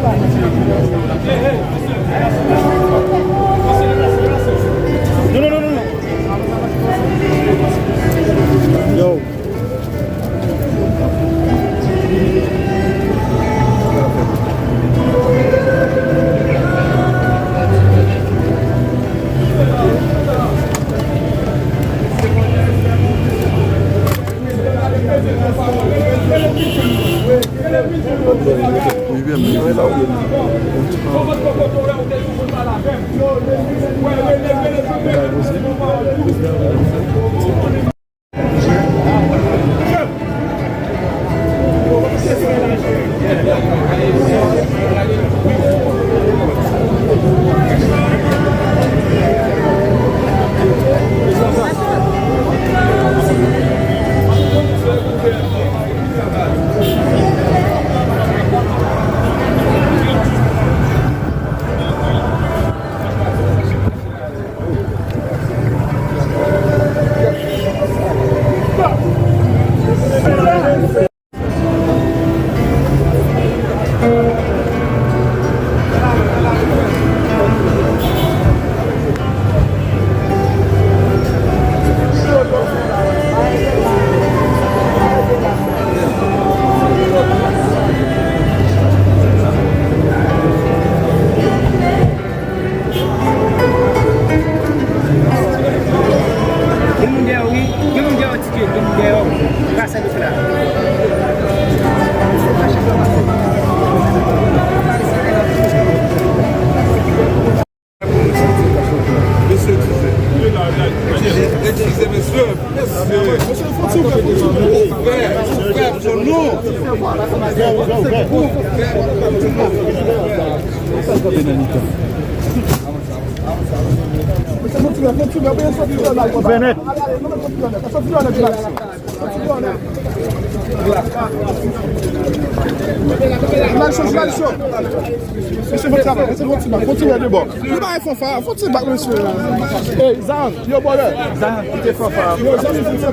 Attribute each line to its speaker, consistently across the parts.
Speaker 1: Non, non, non, non. Yo. Hey, Zan, yo boy. Zan, tu t'es fort. Yo, Zan, tu t'es fort.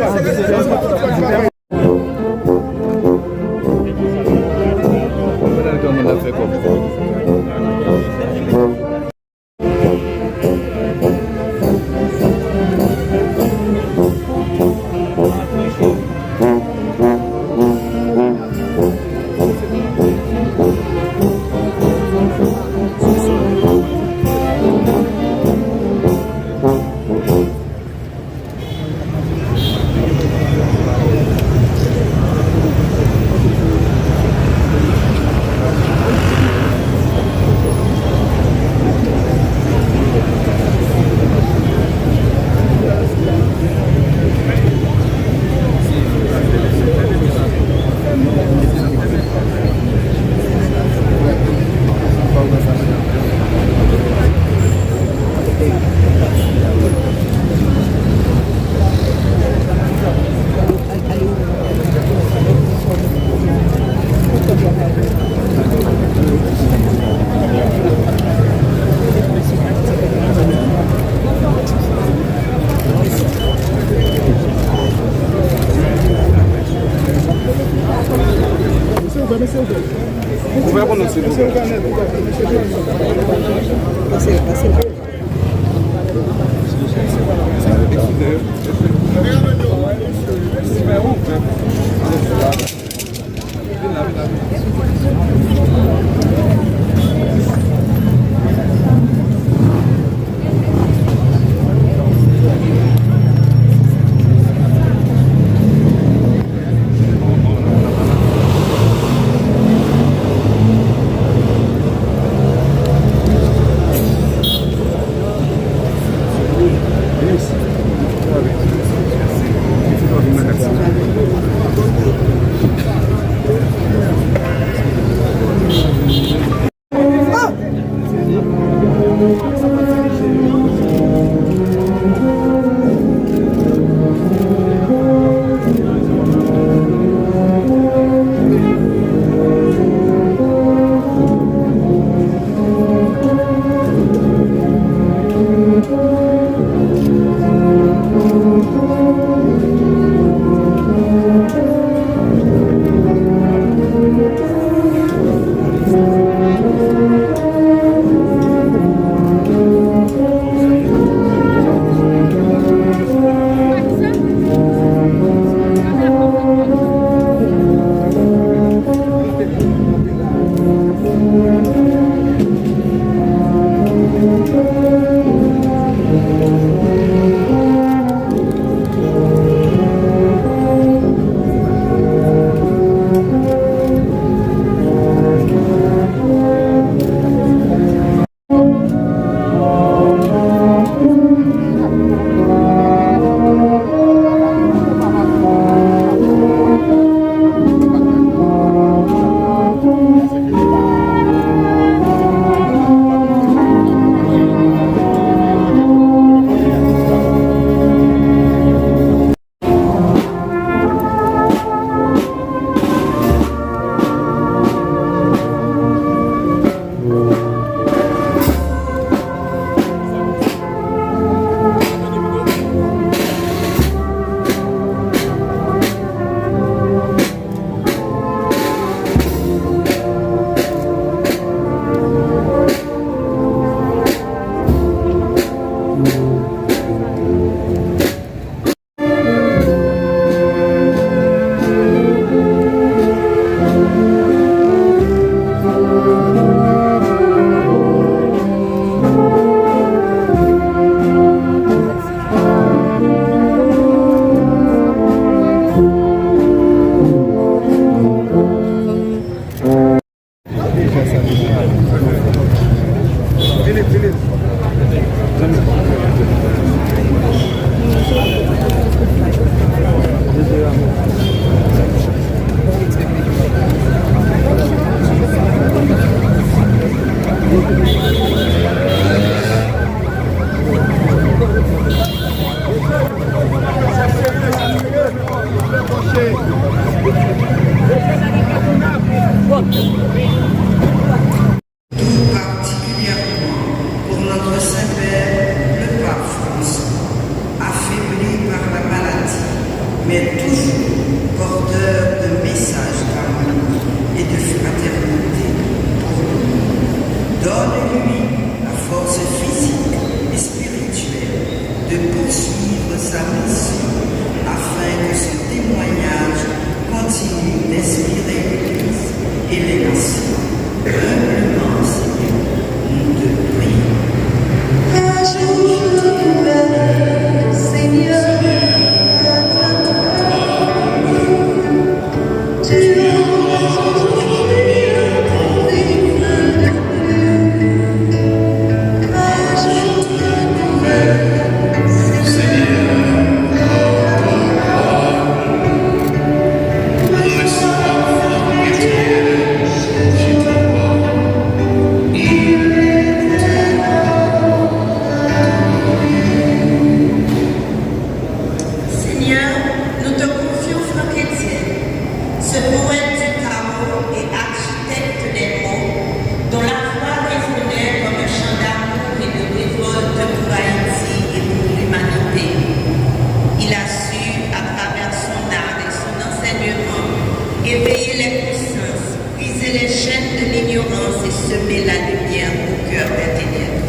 Speaker 2: semer la lumière au cœur des ténèbres.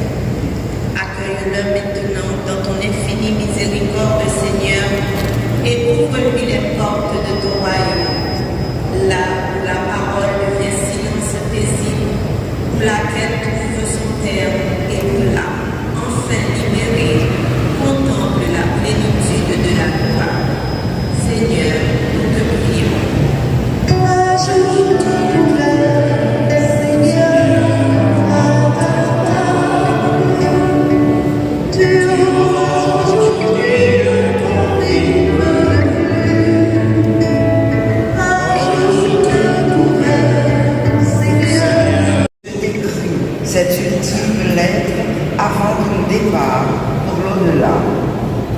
Speaker 2: Accueille-le maintenant dans ton infinie miséricorde, Seigneur, et ouvre-lui les portes de ton royaume, là où la parole devient silence paisible, où la quête trouve son terme et où l'âme, enfin libérée, contemple la plénitude de la gloire. Seigneur, nous te prions.
Speaker 3: Cette ultime lettre avant ton départ pour l'au-delà.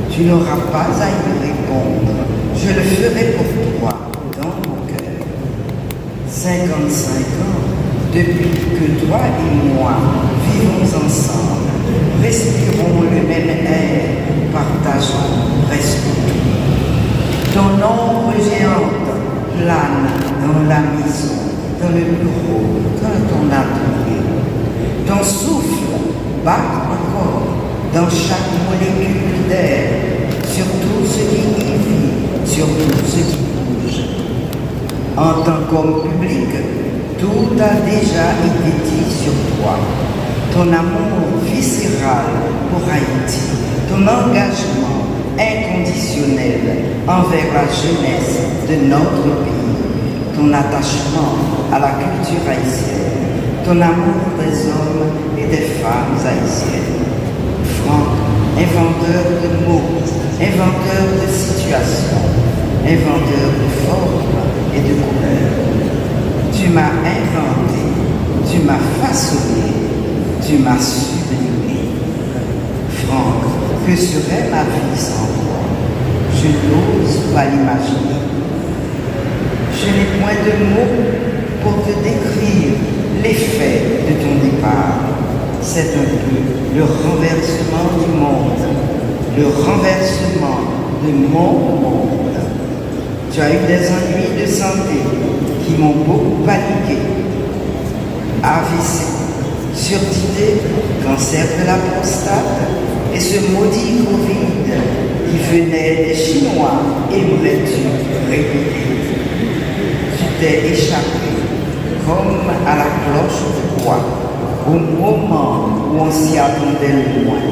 Speaker 3: Tu n'auras pas à y répondre. Je le ferai pour toi dans mon cœur. 55 ans depuis que toi et moi vivons ensemble, respirons le même air, partageons presque tout. Ton ombre géante plane dans la maison, dans le bureau, dans ton atelier. Ton souffle bat encore dans chaque molécule d'air, sur tout ce qui y vit, sur tout ce qui bouge. En tant qu'homme public, tout a déjà été dit sur toi. Ton amour viscéral pour Haïti, ton engagement inconditionnel envers la jeunesse de notre pays, ton attachement à la culture haïtienne, ton amour des hommes et des femmes haïtiennes. Franck, inventeur de mots, inventeur de situations, inventeur de formes et de couleurs. Tu m'as inventé, tu m'as façonné, tu m'as sublimé. Franck, que serait ma vie sans toi? Je n'ose pas l'imaginer. Je n'ai point de mots pour te décrire l'effet de ton départ. C'est un peu le renversement du monde, le renversement de mon monde. Tu as eu des ennuis de santé qui m'ont beaucoup paniqué. AVC, surdité, cancer de la prostate et ce maudit Covid qui venait des Chinois, aimerais-tu répéter? Tu t'es échappé comme à la cloche de bois, au moment où on s'y attendait le moins.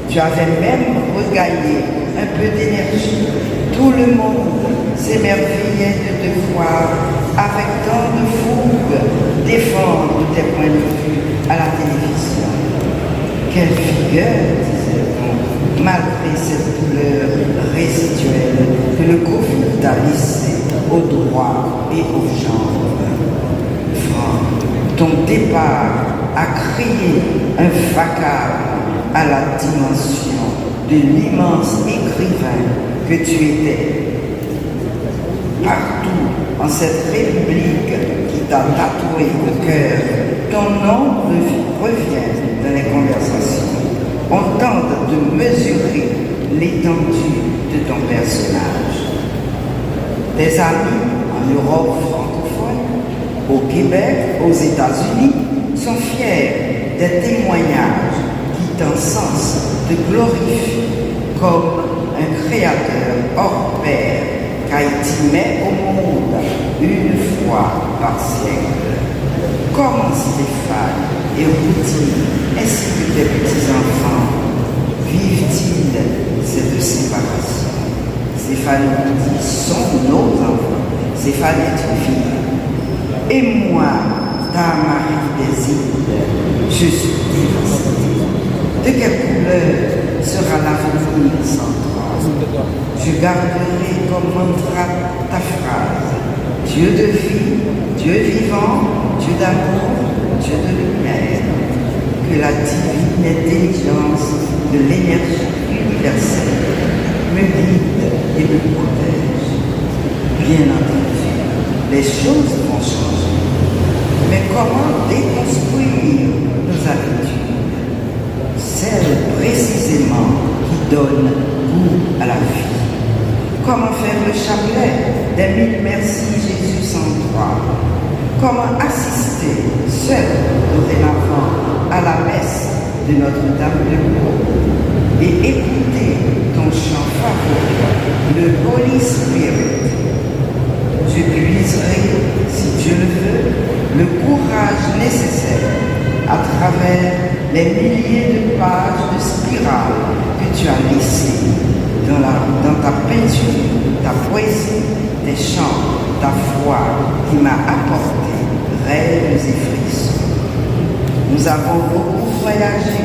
Speaker 3: Tu avais même regagné un peu d'énergie. Tout le monde s'émerveillait de te voir avec tant de fougue défendre tes points de vue à la télévision. Quelle figure, disait-on, malgré cette douleur résiduelle que le Covid t'a laissée aux doigts et aux jambes. Franck, ton départ a créé un vacarme à la dimension de l'immense écrivain que tu étais. Partout en cette république qui t'a tatoué le cœur, ton nom revient dans les conversations. On tente de mesurer l'étendue de ton personnage. Tes amis en Europe francophone, au Québec, aux États-Unis, sont fiers des témoignages qui t'encensent, te glorifient comme un créateur hors pair qu'Haïti met au monde une fois par siècle. Comment Stéphane et Rudy, ainsi que tes petits-enfants, vivent-ils cette séparation? Stéphane et Rudy sont nos enfants. Stéphane est une fille. Et moi, ta Marie des îles, je suis dévastée. De quelle couleur sera l'avenir sans toi? Je garderai comme mantra ta phrase. Dieu de vie, Dieu vivant, Dieu d'amour, Dieu de lumière. Que la divine intelligence de l'énergie universelle me guide et me protège. Bien entendu, les choses vont changer. Mais comment déconstruire nos habitudes? Celles précisément qui donnent goût à la vie. Comment faire le chapelet des 1000 merci Jésus sans toi? Comment assister seul de Notre-Dame de Lourdes et écouter ton chant favori, le Holy Spirit. Je puiserai, si Dieu le veut, le courage nécessaire à travers les milliers de pages de spirale que tu as laissées dans ta peinture, ta poésie, tes chants, ta foi qui m'a apporté rêves et frissons. Nous avons beaucoup voyagé.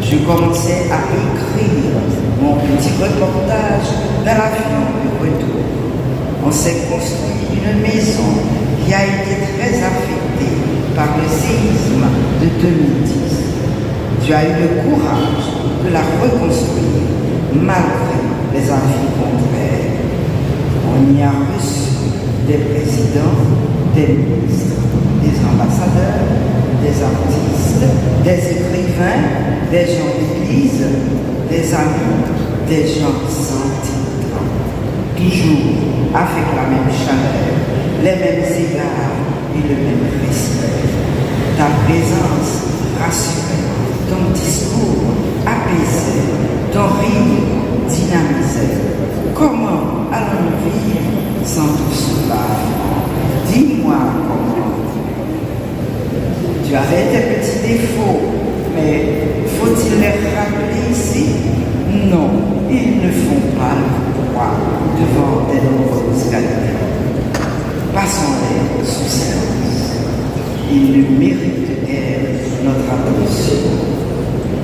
Speaker 3: Je commençais à écrire mon petit reportage dans l'avion de retour. On s'est construit une maison qui a été très affectée par le séisme de 2010. Tu as eu le courage de la reconstruire malgré les avis contraires. On y a reçu des présidents, des ministres, des ambassadeurs, des artistes, des écrivains, des gens d'église, des amis, des gens sans titre. Toujours avec la même chaleur, les mêmes égards et le même respect. Ta présence rassurait, ton discours apaisait, ton rire dynamisait. Comment allons-nous vivre sans tout cela? Dis-moi comment. Tu avais tes petits défauts, mais faut-il les rappeler ici? Non, ils ne font pas le poids devant tes nombreuses qualités. Passons-les sous silence. Ils ne méritent guère notre attention.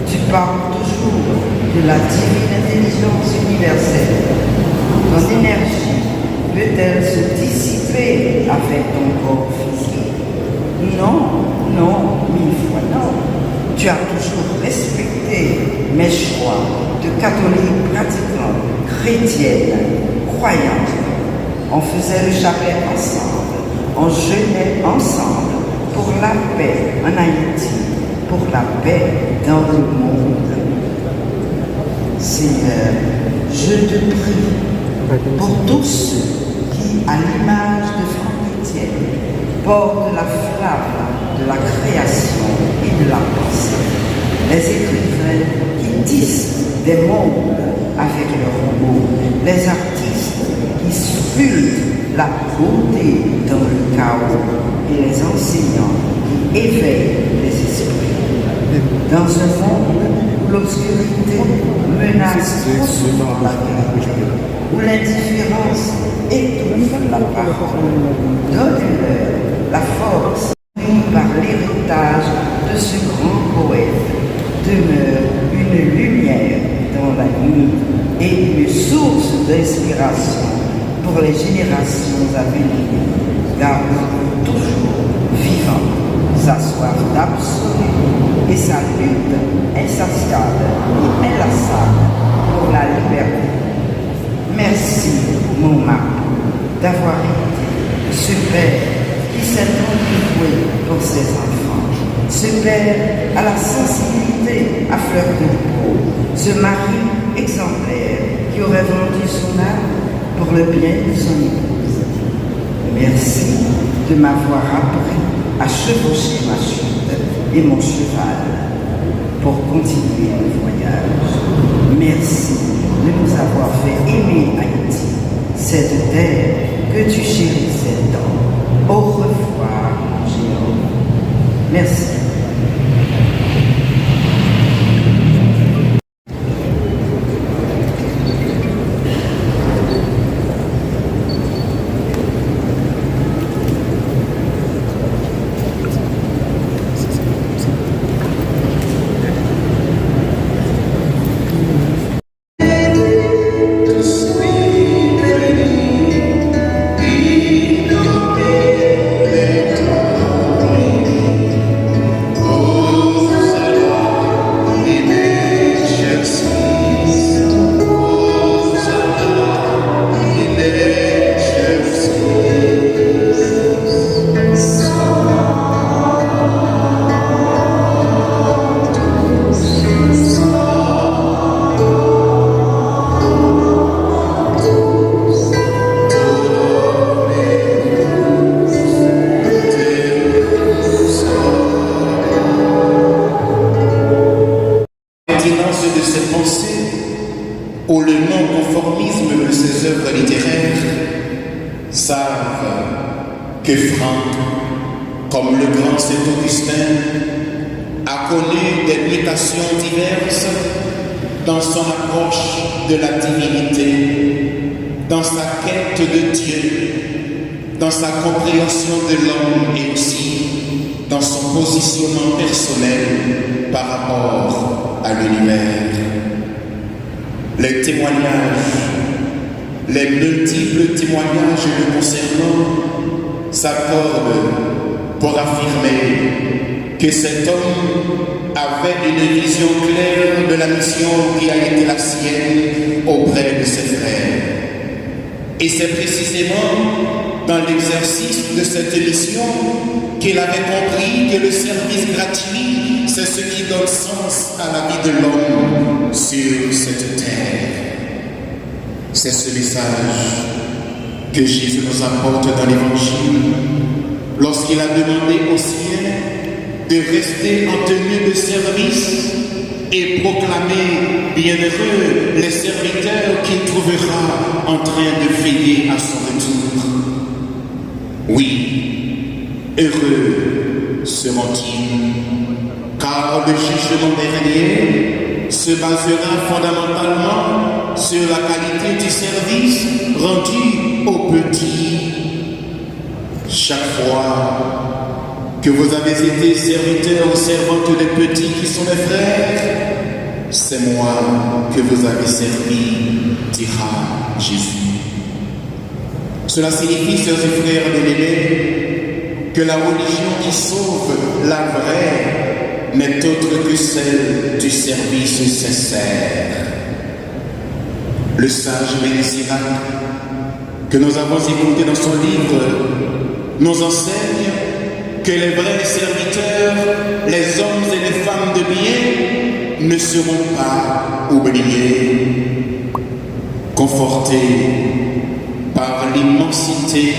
Speaker 3: Tu parles toujours de la divine intelligence universelle. Ton énergie peut-elle se dissiper avec ton corps physique? Non, non, 1000 fois non. Tu as toujours respecté mes choix de catholique pratiquant, chrétienne, croyante. On faisait le chapelet ensemble, on jeûnait ensemble pour la paix en Haïti, pour la paix dans le monde. Seigneur, je te prie pour tous ceux qui, à l'image de Franck Etienne, portent la flamme de la création et de la pensée. Les écrivains qui tissent des mondes avec leurs mots, les artistes qui sculptent la beauté dans le chaos et les enseignants qui éveillent les esprits. Dans un monde où l'obscurité menace trop souvent la vérité, où l'indifférence étouffe la parole, donne-leur la force par l'héritage de ce grand poète. Demeure une lumière dans la nuit et une source d'inspiration pour les générations à venir. Garde toujours vivant sa soif d'absolu et sa lutte insatiable et inlassable pour la liberté. Merci, mon mari, d'avoir été ce père qui s'est dévoué pour ses enfants, ce père à la sensibilité à fleur de peau, ce mari exemplaire qui aurait vendu son âme pour le bien de son épouse. Merci de m'avoir appris à chevaucher ma chute et mon cheval pour continuer le voyage. Merci de nous avoir fait aimer Haïti, cette terre que tu chérissais tant. Au revoir, mon géant. Merci.
Speaker 4: ou le non-conformisme de ses œuvres littéraires savent que Franck, comme le grand Saint-Augustin, a connu des mutations diverses dans son approche de la divinité, dans sa quête de Dieu, dans sa compréhension de l'homme et aussi dans son positionnement personnel par rapport à l'univers. Les témoignages, les multiples témoignages le concernant s'accordent pour affirmer que cet homme avait une vision claire de la mission qui a été la sienne auprès de ses frères. Et c'est précisément dans l'exercice de cette mission qu'il avait compris que le service gratuit, c'est ce qui donne sens à la vie de l'homme sur cette terre. C'est ce message que Jésus nous apporte dans l'Évangile lorsqu'il a demandé aux siens de rester en tenue de service et proclamer bienheureux les serviteurs qu'il trouvera en train de veiller à son retour. Oui, heureux seront-ils, car le jugement dernier se basera fondamentalement sur la qualité du service rendu aux petits. Chaque fois que vous avez été serviteur ou servante des petits qui sont mes frères, c'est moi que vous avez servi, dira Jésus. Cela signifie, sœurs et frères bien-aimés, que la religion qui sauve la vraie n'est autre que celle du service sincère. Le sage Béni Sirac, que nous avons écouté dans son livre, nous enseigne que les vrais serviteurs, les hommes et les femmes de bien, ne seront pas oubliés. Confortés par l'immensité,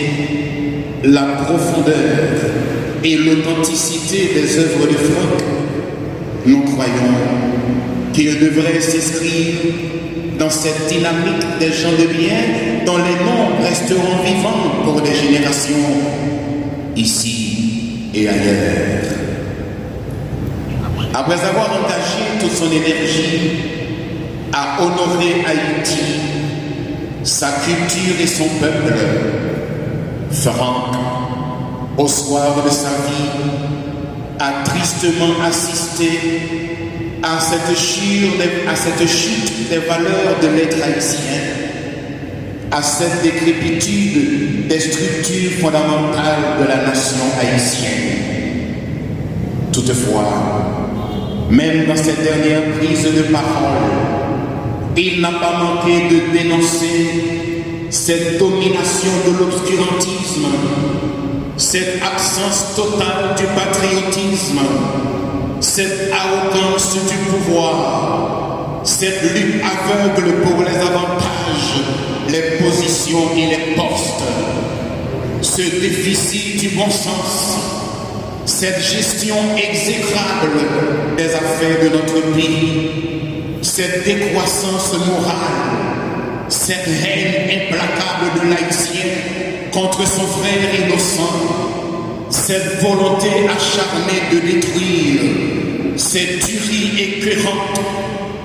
Speaker 4: la profondeur et l'authenticité des œuvres de Franck, nous croyons qu'il devrait s'inscrire dans cette dynamique des gens de bien dont les noms resteront vivants pour des générations ici et ailleurs. Après avoir engagé toute son énergie à honorer Haïti, sa culture et son peuple, Franck, au soir de sa vie, a tristement assisté à cette chute des valeurs de l'être haïtien, à cette décrépitude des structures fondamentales de la nation haïtienne. Toutefois, même dans cette dernière prise de parole, il n'a pas manqué de dénoncer cette domination de l'obscurantisme, cette absence totale du patriotisme, cette arrogance du pouvoir, cette lutte aveugle pour les avantages, les positions et les postes, ce déficit du bon sens, cette gestion exécrable des affaires de notre pays, cette décroissance morale, cette haine implacable de l'haïtien contre son frère innocent, cette volonté acharnée de détruire, cette tuerie écœurante,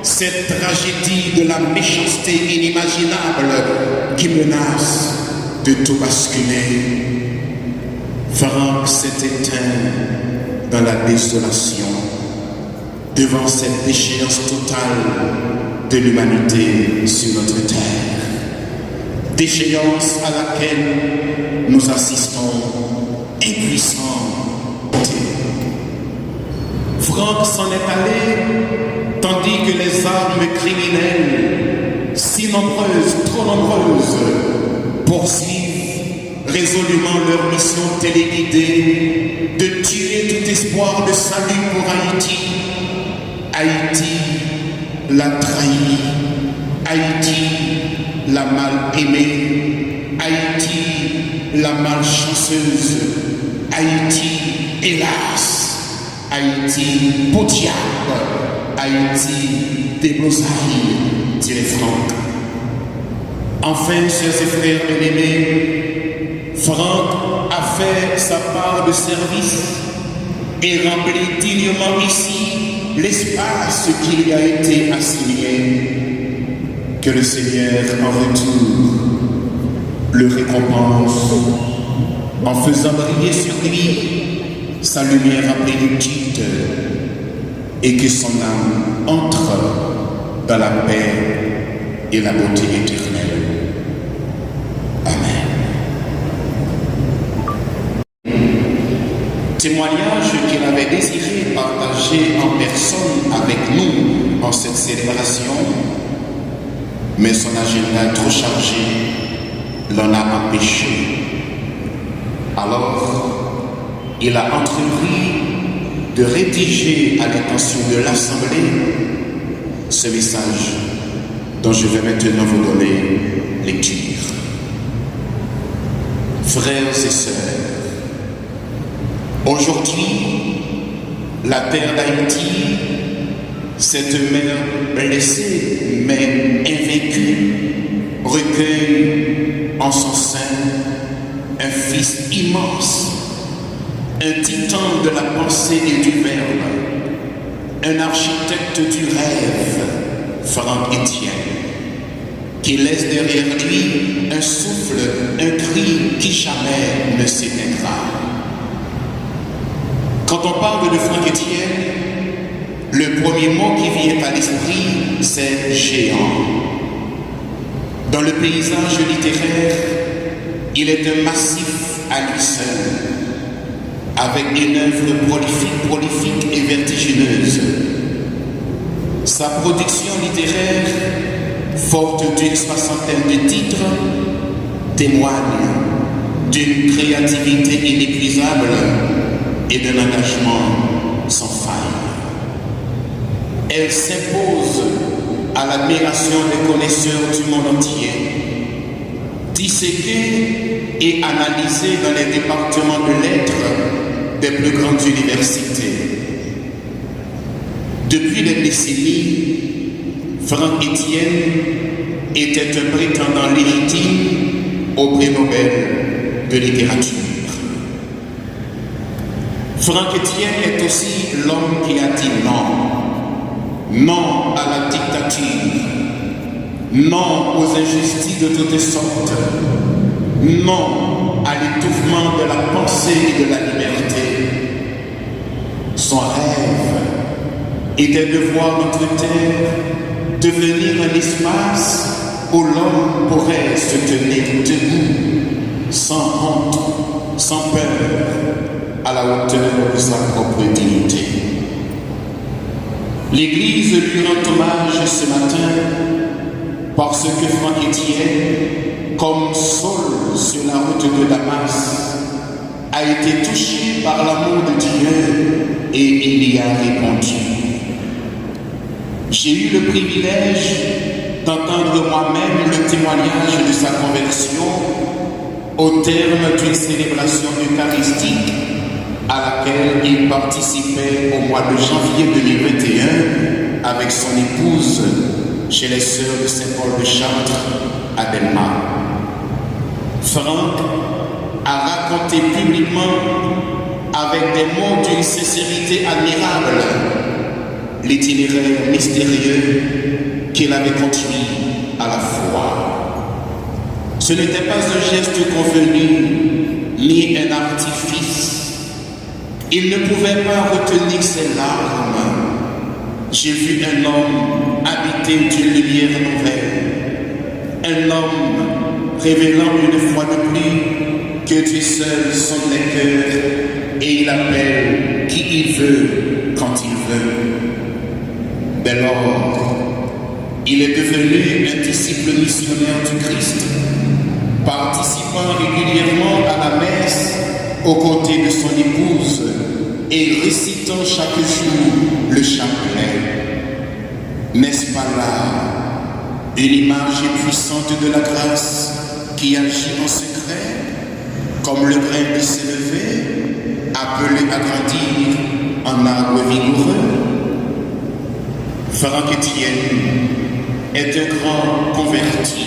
Speaker 4: cette tragédie de la méchanceté inimaginable qui menace de tout basculer. Franck s'est éteint dans la désolation devant cette déchéance totale de l'humanité sur notre terre. Déchéance à laquelle nous assistons impuissants. Franck s'en est allé tandis que les armes criminelles, si nombreuses, trop nombreuses, poursuivent résolument leur mission téléguidée de tuer tout espoir de salut pour Haïti. Haïti l'a trahi, Haïti l'a mal aimé, Haïti la malchanceuse, Haïti hélas, Haïti pour diable, Haïti déblosaille, dirait Franck. Enfin, chers et frères bien-aimés, Franck a fait sa part de service et remplit dignement ici l'espace qui lui a été assigné. Que le Seigneur en retour le récompense en faisant briller sur lui sa lumière à plénitude et que son âme entre dans la paix et la beauté éternelle. Amen. Témoignage qu'il avait désiré partager en personne avec nous en cette célébration, mais son agenda trop chargé l'en a empêché. Alors, il a entrepris de rédiger à l'intention de l'Assemblée ce message dont je vais maintenant vous donner lecture. Frères et sœurs, aujourd'hui, la terre d'Haïti, cette mère blessée mais invaincue, recueille en son sein un fils immense, un titan de la pensée et du verbe, un architecte du rêve, Franck Etienne, qui laisse derrière lui un souffle, un cri qui jamais ne s'éteindra. Quand on parle de Franck Etienne, le premier mot qui vient à l'esprit, c'est géant. Dans le paysage littéraire, il est un massif à lui seul, avec une œuvre prolifique et vertigineuse. Sa production littéraire, forte d'une 60aine de titres, témoigne d'une créativité inépuisable et d'un engagement sans faille. Elle s'impose à l'admiration des connaisseurs du monde entier, disséquée et analysée dans les départements de lettres des plus grandes universités. Depuis des décennies, Franck Etienne était un prétendant légitime au prix Nobel de littérature. Franck Etienne est aussi l'homme qui a dit non. Non à la dictature, non aux injustices de toutes sortes, non à l'étouffement de la pensée et de la liberté. Son rêve était de voir notre terre devenir un espace où l'homme pourrait se tenir debout, sans honte, sans peur, à la hauteur de sa propre dignité. L'Église lui rend hommage ce matin parce que Franck Etienne, comme Saul sur la route de Damas, a été touché par l'amour de Dieu et il y a répondu. J'ai eu le privilège d'entendre moi-même le témoignage de sa conversion au terme d'une célébration eucharistique à laquelle il participait au mois de janvier 2021 avec son épouse chez les sœurs de Saint-Paul de Chartres à Delma. Franck a raconté publiquement avec des mots d'une sincérité admirable l'itinéraire mystérieux qu'il avait conduit à la foi. Ce n'était pas un geste convenu ni un artifice. Il ne pouvait pas retenir ses larmes. J'ai vu un homme habité d'une lumière nouvelle, un homme révélant une fois de plus que Dieu seul sonde les cœurs et il appelle qui il veut quand il veut. Dès lors, il est devenu un disciple missionnaire du Christ, participant régulièrement à la messe aux côtés de son épouse et récitant chaque jour le chapelet. N'est-ce pas là une image puissante de la grâce qui agit en secret, comme le grain qui s'est levé, appelé à grandir en arbre vigoureux? Franck Etienne est un grand converti.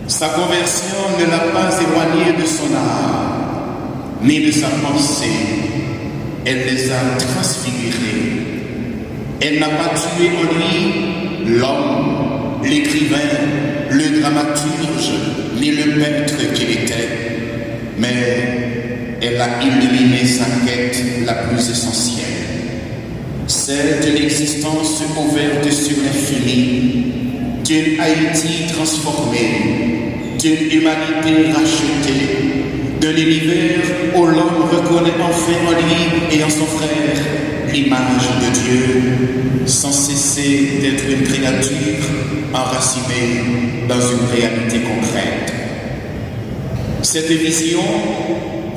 Speaker 4: Sa conversion ne l'a pas éloigné de son âme, ni de sa pensée. Elle les a transfigurés. Elle n'a pas tué en lui l'homme, l'écrivain, le dramaturge, ni le maître qu'il était, mais elle a illuminé sa quête la plus essentielle, celle d'une existence ouverte sur l'infini, d'une Haïti transformée, d'une humanité rachetée, d'un univers où l'homme reconnaît enfin en lui et en son frère l'image de Dieu, sans cesser d'être une créature enracinée dans une réalité concrète. Cette vision,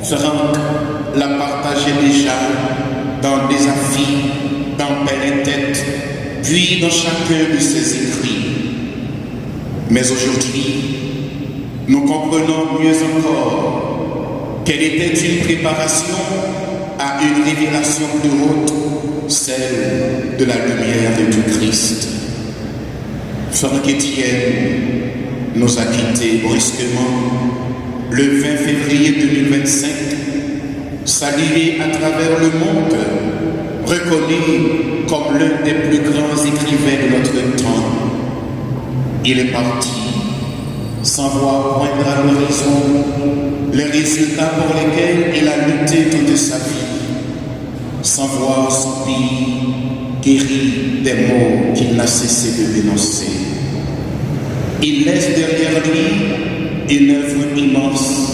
Speaker 4: Franck l'a partagée déjà dans des affiches, dans Belle et Tête, puis dans chacun de ses écrits. Mais aujourd'hui, nous comprenons mieux encore qu'elle était une préparation à une révélation plus haute, celle de la lumière du Christ. Franck Etienne nous a quittés brusquement le 20 février 2025, salué à travers le monde, reconnu comme l'un des plus grands écrivains de notre temps. Il est parti sans voir poindre à l'horizon les résultats pour lesquels il a lutté toute sa vie, sans voir son pays guéri des maux qu'il n'a cessé de dénoncer. Il laisse derrière lui une œuvre immense,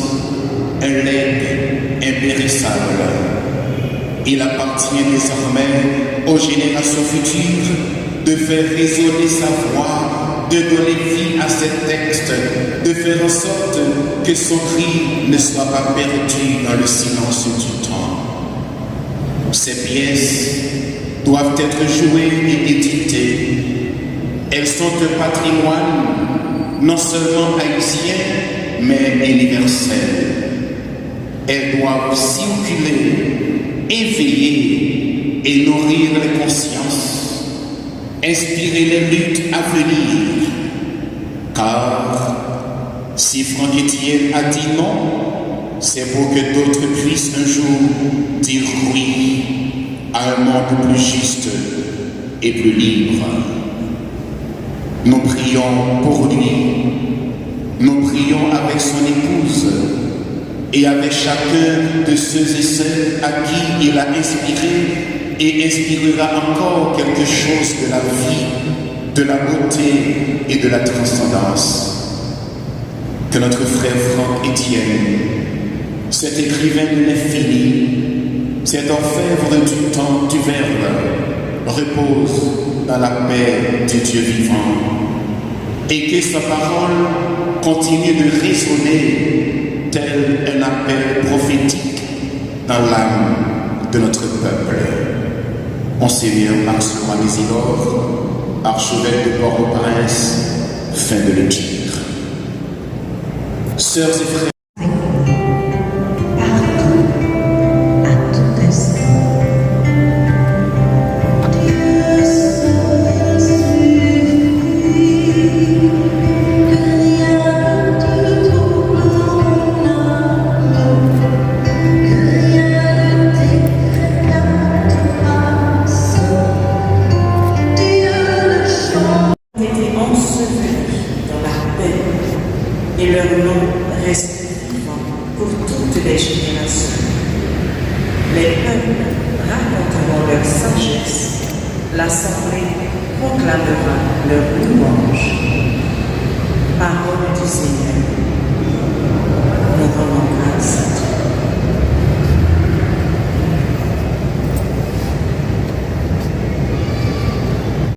Speaker 4: un legs impérissable. Il appartient désormais aux générations futures de faire résonner sa voix, de donner vie à ses textes, de faire en sorte que son cri ne soit pas perdu dans le silence du temps. Ces pièces doivent être jouées et éditées. Elles sont un patrimoine non seulement haïtien, mais universel. Elles doivent circuler, éveiller et nourrir les consciences, inspirer les luttes à venir. Car si Franck Etienne a dit non, c'est pour que d'autres puissent un jour dire oui à un monde plus juste et plus libre. Nous prions pour lui, nous prions avec son épouse et avec chacun de ceux et celles à qui il a inspiré et inspirera encore quelque chose de la vie, de la beauté et de la transcendance. Que notre frère Franck Etienne, cet écrivain de l'infini, cet orfèvre du temps du Verbe, repose dans la paix du Dieu vivant et que sa parole continue de résonner tel un appel prophétique dans l'âme de notre peuple. Monseigneur Max Isidore, archevêque de Port-au-Prince, fin de lecture. Sœurs et frères,
Speaker 5: et leur nom reste vivant pour toutes les générations. Les peuples raconteront leur sagesse, l'assemblée proclamera leur louange. Parole du Seigneur.